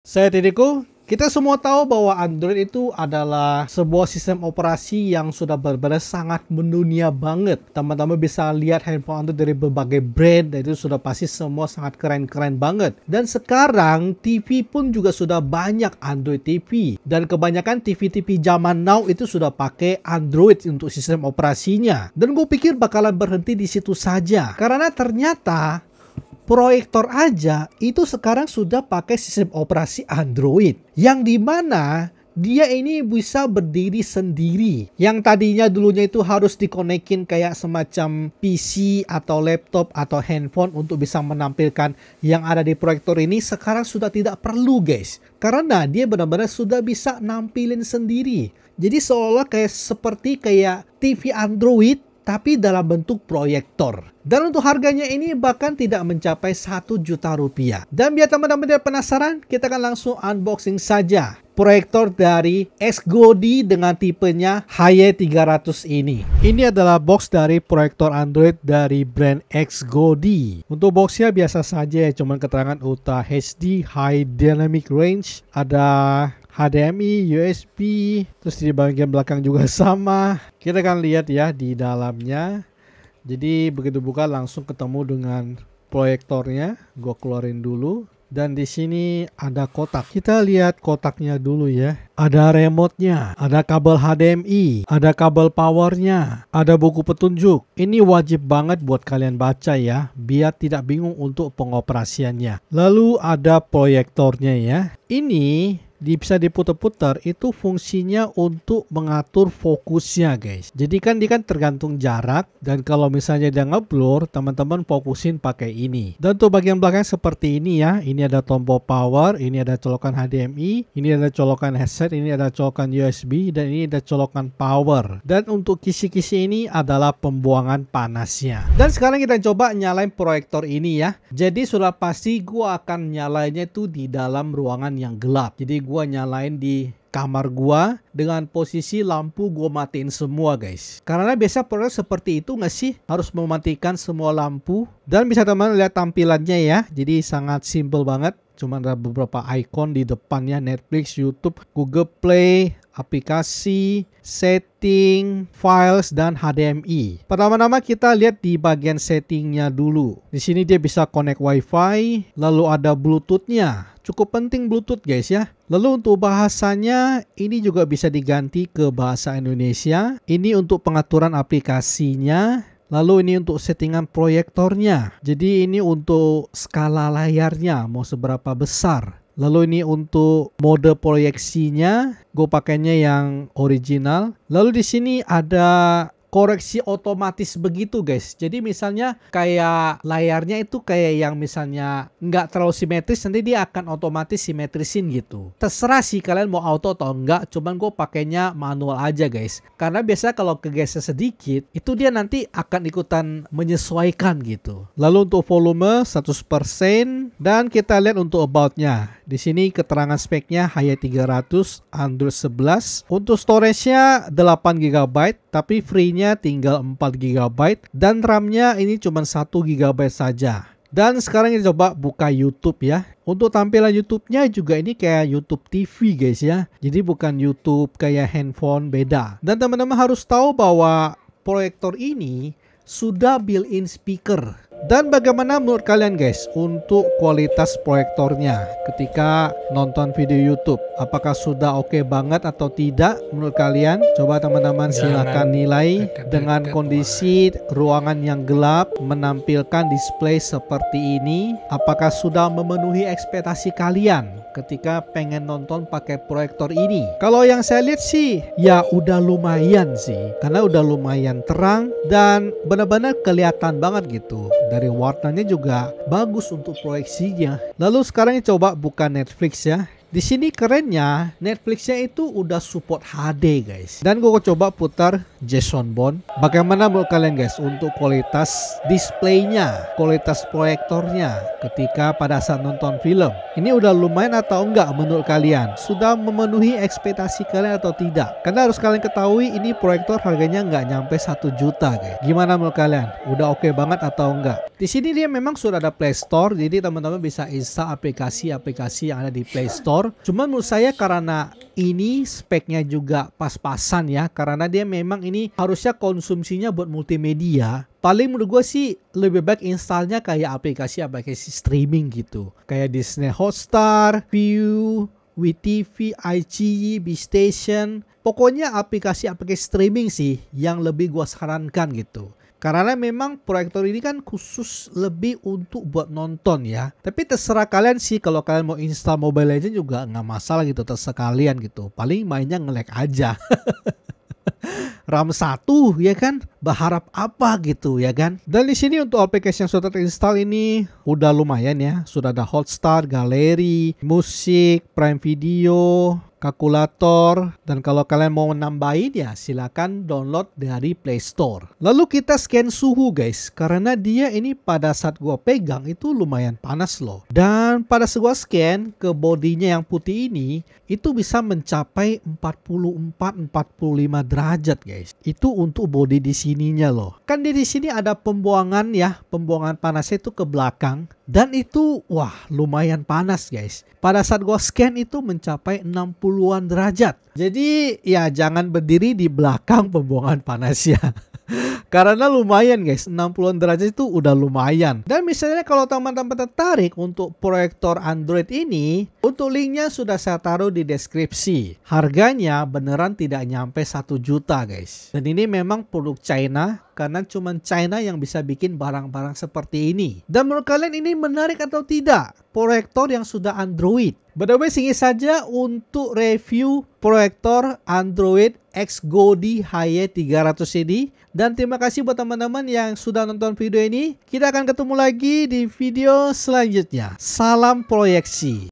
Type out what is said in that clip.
Saya Tidiko, kita semua tahu bahwa Android itu adalah sebuah sistem operasi yang sudah benar-benar sangat mendunia banget. Teman-teman bisa lihat handphone Android dari berbagai brand, dan itu sudah pasti semua sangat keren-keren banget. Dan sekarang TV pun juga sudah banyak Android TV. Dan kebanyakan TV-TV zaman now itu sudah pakai Android untuk sistem operasinya. Dan gue pikir bakalan berhenti di situ saja. Karena ternyata proyektor aja itu sekarang sudah pakai sistem operasi Android, yang dimana dia ini bisa berdiri sendiri. Yang tadinya dulunya itu harus dikonekin kayak semacam PC atau laptop atau handphone untuk bisa menampilkan yang ada di proyektor ini, sekarang sudah tidak perlu guys, karena dia benar-benar sudah bisa nampilin sendiri. Jadi seolah seperti kayak TV Android tapi dalam bentuk proyektor. Dan untuk harganya ini bahkan tidak mencapai 1 juta rupiah. Dan biar teman-teman tidak penasaran, kita akan langsung unboxing saja proyektor dari XGODI dengan tipenya HY300 ini. Ini adalah box dari proyektor Android dari brand XGODI. Untuk boxnya biasa saja, cuman keterangan Ultra HD High Dynamic Range, ada HDMI, USB, terus di bagian belakang juga sama. Kita akan lihat ya di dalamnya. Jadi begitu buka langsung ketemu dengan proyektornya. Gue keluarin dulu. Dan di sini ada kotak. Kita lihat kotaknya dulu ya. Ada remote-nya, ada kabel HDMI, ada kabel powernya, ada buku petunjuk. Ini wajib banget buat kalian baca ya, biar tidak bingung untuk pengoperasiannya. Lalu ada proyektornya ya. Ini bisa diputar-putar, itu fungsinya untuk mengatur fokusnya guys. Jadi kan dia kan tergantung jarak, dan kalau misalnya dia ngeblur, teman-teman fokusin pakai ini. Dan untuk bagian belakang seperti ini ya. Ini ada tombol power, ini ada colokan HDMI, ini ada colokan headset, ini ada colokan USB, dan ini ada colokan power. Dan untuk kisi-kisi ini adalah pembuangan panasnya. Dan sekarang kita coba nyalain proyektor ini ya. Jadi sudah pasti gua akan nyalainnya itu di dalam ruangan yang gelap. Jadi gua nyalain di kamar gua dengan posisi lampu gua matiin semua guys. Karena biasa proyek seperti itu nggak sih, harus mematikan semua lampu. Dan bisa teman lihat tampilannya ya. Jadi sangat simple banget. Cuma ada beberapa icon di depannya, Netflix, YouTube, Google Play, aplikasi, setting, files, dan HDMI. Pertama-tama kita lihat di bagian settingnya dulu. Di sini dia bisa connect WiFi, lalu ada Bluetooth-nya. Cukup penting Bluetooth guys ya. Lalu untuk bahasanya ini juga bisa diganti ke bahasa Indonesia. Ini untuk pengaturan aplikasinya. Lalu ini untuk settingan proyektornya. Jadi ini untuk skala layarnya mau seberapa besar. Lalu ini untuk mode proyeksinya, gue pakainya yang original. Lalu di sini ada koreksi otomatis begitu guys. Jadi misalnya kayak layarnya itu kayak yang misalnya nggak terlalu simetris, nanti dia akan otomatis simetrisin gitu. Terserah sih kalian mau auto atau enggak, cuman gue pakainya manual aja guys. Karena biasa kalau kegeser sedikit, itu dia nanti akan ikutan menyesuaikan gitu. Lalu untuk volume 100%, dan kita lihat untuk about-nya. Di sini keterangan speknya HY300 Android 11. Untuk storage-nya 8 GB, tapi free-nya tinggal 4 GB, dan RAM-nya ini cuma 1 GB saja. Dan sekarang kita coba buka YouTube ya. Untuk tampilan YouTube-nya juga ini kayak YouTube TV guys ya. Jadi bukan YouTube kayak handphone, beda. Dan teman-teman harus tahu bahwa proyektor ini sudah built-in speaker. Dan bagaimana menurut kalian guys untuk kualitas proyektornya ketika nonton video YouTube? Apakah sudah oke banget atau tidak menurut kalian? Coba teman-teman silakan nilai. Dengan kondisi ruangan yang gelap menampilkan display seperti ini, apakah sudah memenuhi ekspektasi kalian ketika pengen nonton pakai proyektor ini? Kalau yang saya lihat sih ya udah lumayan sih, karena udah lumayan terang dan benar-benar kelihatan banget gitu. Dari warnanya juga bagus untuk proyeksinya. Lalu sekarang coba buka Netflix ya. Di sini kerennya Netflixnya itu udah support HD guys. Dan gue coba putar Jason Bourne. Bagaimana menurut kalian guys untuk kualitas displaynya, kualitas proyektornya ketika pada saat nonton film? Ini udah lumayan atau enggak menurut kalian? Sudah memenuhi ekspektasi kalian atau tidak? Karena harus kalian ketahui ini proyektor harganya nggak nyampe 1 juta guys. Gimana menurut kalian? Udah oke banget atau enggak? Di sini dia memang sudah ada Play Store, jadi teman-teman bisa install aplikasi-aplikasi yang ada di Play Store. Cuman menurut saya karena ini speknya juga pas-pasan ya, karena dia memang ini harusnya konsumsinya buat multimedia. Paling menurut gue sih lebih baik installnya kayak aplikasi-aplikasi streaming gitu, kayak Disney Hotstar, View, WeTV, iQIYI, BeStation. Pokoknya aplikasi-aplikasi streaming sih yang lebih gue sarankan gitu. Karena memang proyektor ini kan khusus lebih untuk buat nonton ya. Tapi terserah kalian sih, kalau kalian mau install Mobile Legends juga nggak masalah gitu, terserah kalian gitu. Paling mainnya nge-lag aja. RAM 1 ya kan, berharap apa gitu ya kan. Dan di sini untuk aplikasi yang sudah terinstall ini udah lumayan ya. Sudah ada Hotstar, galeri, musik, Prime Video, kalkulator, dan kalau kalian mau nambahin ya silakan download dari Play Store. Lalu kita scan suhu guys, karena dia ini pada saat gua pegang itu lumayan panas loh. Dan pada saat gua scan ke bodinya yang putih ini, itu bisa mencapai 44-45 derajat guys. Itu untuk body di sininya loh. Kan di sini ada pembuangan ya, pembuangan panasnya itu ke belakang. Dan itu wah lumayan panas guys. Pada saat gua scan itu mencapai 60-an derajat. Jadi ya jangan berdiri di belakang pembuangan panasnya. Karena lumayan guys, 60-an derajat itu udah lumayan. Dan misalnya kalau teman-teman tertarik untuk proyektor Android ini, untuk linknya sudah saya taruh di deskripsi. Harganya beneran tidak nyampe 1 juta guys. Dan ini memang produk China, karena cuma China yang bisa bikin barang-barang seperti ini. Dan menurut kalian ini menarik atau tidak? Proyektor yang sudah Android. By the way, segini saja untuk review proyektor Android X Goody HY300 ini. Dan terima kasih buat teman-teman yang sudah nonton video ini. Kita akan ketemu lagi di video selanjutnya. Salam proyeksi.